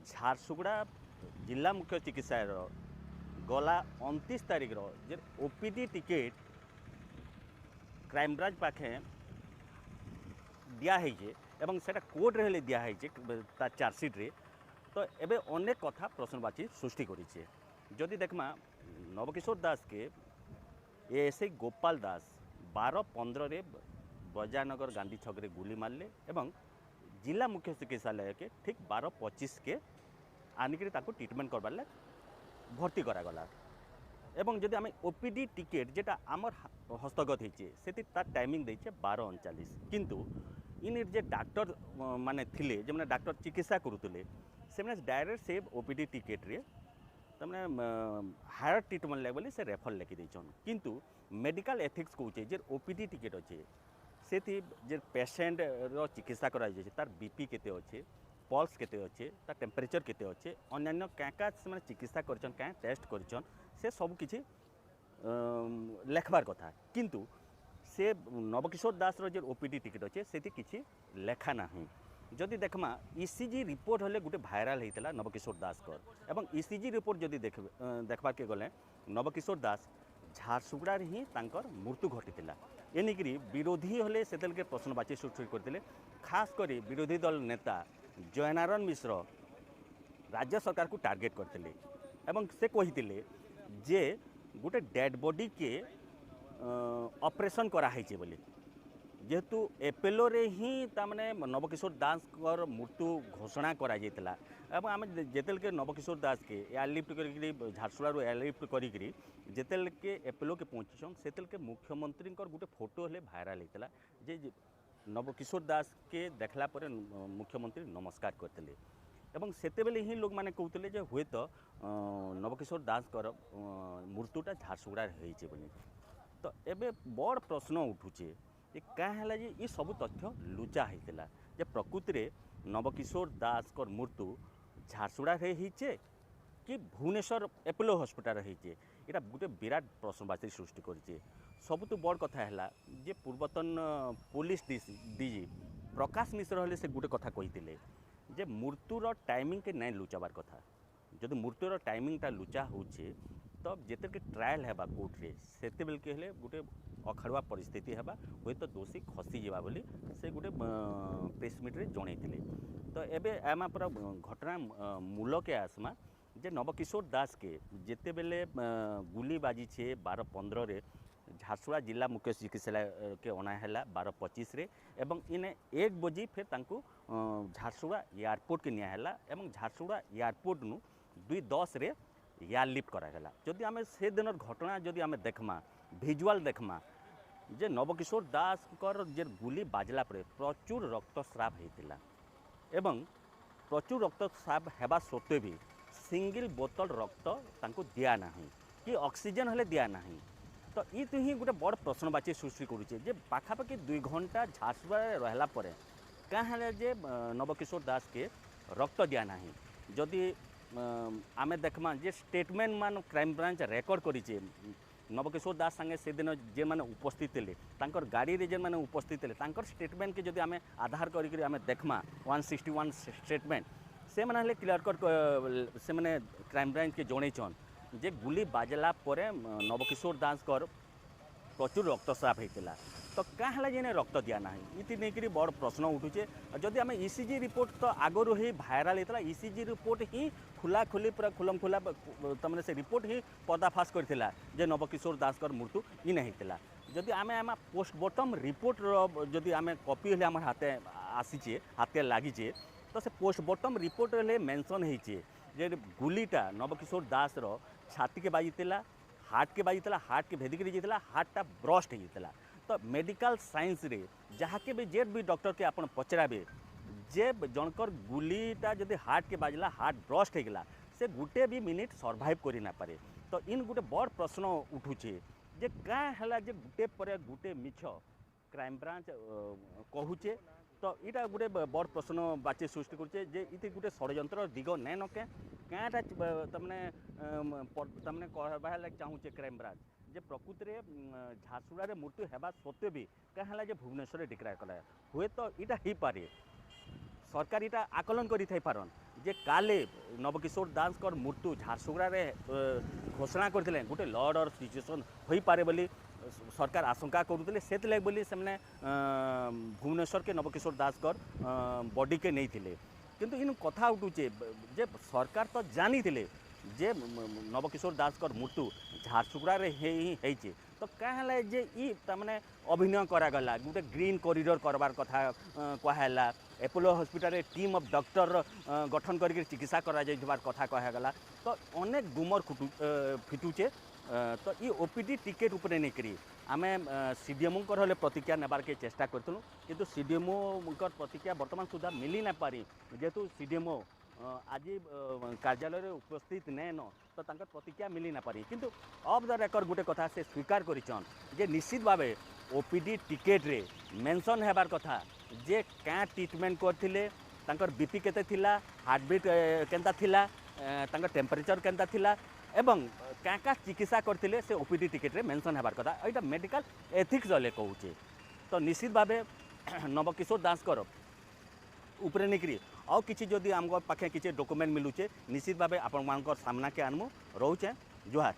झारसुगुड़ा जिला मुख्य चिकित्सालय गला 29 तारीख जे ओपीडी टिकेट क्राइम ब्रांच पाखे दिखाई एवं सेटा कोर्ट रे दिखाई चार्जसीट रे। तो एबे अनेक कथा प्रश्नवाची सृष्टि करिछे। जदि देखमा नवकिशोर दास के एएसआई गोपाल दास 12-15 रे बजानगर गांधी छक रे गुली मारले एवं जिला मुख्य चिकित्सालय के ठीक 12-25 के आनिक ट्रिटमेंट करवार भर्ती करागला। एवं जदि आम ओपीडी टिकेट जेटा आमर हस्तगत होइछे सेति तार टाइमिंग देइछे 12:39 किंतु इन जे डॉक्टर माने थिले जे माने डॉक्टर चिकित्सा करुतले से माने डायरेक्ट से ओपीडी टिकेट रे तमने हायर ट्रीटमेंट लेवल से रेफर लेखि देछन किंतु मेडिकल एथिक्स कहूचे जे ओपीडी टिकेट अच्छे से जे पेशेंट रो चिकित्सा करा जाय तार बीपी केते अच्छे पल्स केते अच्छे तार टेम्परेचर केते अच्छे अन्य क्या से माने चिकित्सा करछन क्या टेस्ट करछन से सब किछि लेखबार कथा किंतु से नवकिशोर दास रो जे ओपीडी टिकेट अच्छे से किछि लेखा नाही। जदि देखमा ईसीजी रिपोर्ट हले गुटे भाइराल होता नवकिशोर दास कर एवं ईसीजी रिपोर्ट जदि देखबार के गले नवकिशोर दास झारसुगुड़ा ही तांकर मृत्यु घटीला एनिकी विरोधी हले सेतेल के प्रश्नवाची सृष्टि करते खास करी विरोधी दल नेता जयनारायण मिश्र राज्य सरकार को टार्गेट करते एवं से कही जे गोटे डेड बॉडी के ऑपरेशन कराई बोली जेहेतु एपेलो रे ही तामने नवकिशोर दास कर मृत्यु घोषणा करा जायतिला एवं आम जेतेल के नवकिशोर दास के एयरलिफ्ट करी झारसुगुड़ा एयरलिफ्ट करी जेतेल के एपेलो के पहुँचन सेतेल के मुख्यमंत्री गोटे फोटो हले भाइराल होता जे नवकिशोर दास के देखला पर मुख्यमंत्री नमस्कार करते एवं सेतेबेले ही लोग माने कहते जे हुए तो नवकिशोर दास कर मृत्युटा झारसुगुड़ा होइछे बोली। तो एबे बड़ प्रश्न उठुचे क्या है जे ये सब तथ्य लुचा होता जे प्रकृति में नवकिशोर दास कर मृत्यु झारसुगुड़ा होइछे कि भुवनेश्वर एपोलो हॉस्पिटल होइछे यहाँ गोटे विराट प्रश्नवाची सृष्टि करिछे। सबुतु बड़ कथा है जे पूर्वतन पुलिस डीजी प्रकाश मिश्र हले से गोटे कथा कही जे मृत्युर टाइमिंग के नहीं लुचाबार कथा जदि मृत्युर टाइमिंगटा लुचा होचे तो जिते के ट्रायल है कोर्ट रे सेते बेल के हेले गोटे अखाड़ुआ परिस्थिति है हुए तो दोषी खसी जावा बोली से गोटे प्रेस मीट रे जणैतिले। तो एबे आमा पूरा घटना मूल के आसमा जे नवकिशोर दास के जिते बेले गुली बाजी छे 12-15 रे झारसुगुड़ा जिला मुख्य चिकित्सालय के अना है 12-25 रे एवं इने 1 बजे फिर तांको झारसुगुड़ा एयरपोर्ट के निया एवं झारसुगुड़ा एयरपोर्ट नु 2:10 रे एयरलिफ्ट करागला। जदि आम से दिन घटना जदि आम देखमा भिजुआल देखमा जे नवकिशोर दास कर जे गुली बाजला पर प्रचुर रक्तस्राव होता एवं प्रचुर रक्तस्राव हेबा सत्वे भी सिंगल बोतल रक्त तांको दिया नाही कि ऑक्सीजन हले दिया नाही। तो ये तो ही गोटे बड़ प्रश्नवाची सृष्टि करुचे जे पाखापाखि 2 घंटा झारसुगुड़ा रहला परे क्या है जे नवकिशोर दास के रक्त दिया नाही। जदि आमे देखमा जे स्टेटमेंट मान क्राइम ब्रांच रेकर्ड करिचे नवकिशोर दास संगे से दिन जे माने उपस्थित थे तांकर गाड़ी रे जे माने उपस्थित थे तांकर स्टेटमेंट के जदि आमे आधार करी आमे देखमा 161 स्टेटमेंट से माने क्लियर कट से माने क्राइम ब्रांच के जणैछन जे गुली बाजला परे नवकिशोर दास कर प्रचुर रक्तस्राव होता। तो क्या है जे रक्त दिया ना ये नहीं बड़ प्रश्न उठुचे। जदि आम ईसीजी रिपोर्ट तो आगु ही भाइराल होता ईसीजी रिपोर्ट ही खुलाखुली पूरा खुलम खुला तमने से रिपोर्ट ही पर्दाफाश करथिला जे नवकिशोर दास कर मृत्यु इन होता। जदि आम आम पोस्टमार्टम रिपोर्ट जदि आम कॉपी हेले आम हाथे आसीचे हाथे लागिचे तो से पोस्टमार्टम रिपोर्ट हेले मेंशन होइचे जे गुलीटा नवकिशोर दास रो छाती के बाजीला हार्ट के बाजीला हार्ट के भेदिक जाइला हार्टा ब्रस्ट होता। तो मेडिकल साइंस रे जहाँ के भी जेड भी डॉक्टर के आपन पचराबे जे जनकर गुलीटा जदि हार्ट के बाजला हार्ट ब्रस्ट होगला से गुटे भी मिनिट सर्वाइव करि ना पारे। तो इन गोटे बड़ प्रश्न उठुचे जे क्या है जे गुटे पर गुटे मिछ क्राइम ब्रांच कहूचे। तो यहाँ गोटे बड़ प्रश्नवाची सृष्टि करुचे जे इति गोटे षड्यंत्र दिग नाई नके क्या तमने तमने कहबार चाहूचे क्राइम ब्रांच जे प्रकृति में झारसुगुड़ा मृत्यु हेबा सत्वे भी क्या है भुवनेश्वर डिक्लेयर कला हुए तो यहाँ हो पारे सरकार यहाँ आकलन कर पारन जे काले नवकिशोर दास मृत्यु झारसुगुड़ा घोषणा करते गोटे लॉ ऑर्डर सिचुएशन हो पारे बोली सरकार आशंका करुले से बोली से भुवनेश्वर के नवकिशोर दास बॉडी के नहीं थिले किंतु इन कथा उठुचे जे सरकार तो जानी थिले जे नवकिशोर दास मृत्यु झारसुगुड़ा होइचे तो क्या जे ई तमाने अभिनय करागला गोटे ग्रीन कॉरिडोर करवार कथा कहला Apollo hospital team of doctor गठन करके चिकित्सा करा जाइबार कथा कहगला तो अनेक गुमर फिटुचे तो ये ओपीडी टिकेट उपरे नहीं करी आमे सीडीएमओ कर प्रतिक्रिया नेबार के चेष्टा करूँ किंतु सीडीएमओ प्रतिक्रिया बर्तमान सुधा मिली ना पारी जेहेतु सीडीएमओ आज कार्यालय उपस्थित नैन तो तांकर प्रतिक्रिया मिली ना पारी किंतु ऑफ द रेकर्ड गोटे कथा से स्वीकार करिछन जे निश्चित भावे ओपीडी टिकेट रे मेंशन हेबार कथा जे क्या ट्रीटमेंट करथिले तांकर बीपी केते थिला हार्टबीट केंता थिला तांकर टेम्परेचर केंता थिला एवं क्या क्या चिकित्सा करथिले से ओपीडी टिकेट रे मेंशन हेबार कथा एटा मेडिकल एथिक्स वाले कहूचे तो निश्चित भावे नवकिशोर दास उपरे निकरी आउ किसी जदि आम पाखे किसी डॉक्यूमेंट मिलूचे निश्चित भावे आपण सामना के आनमु रोचे जुहार।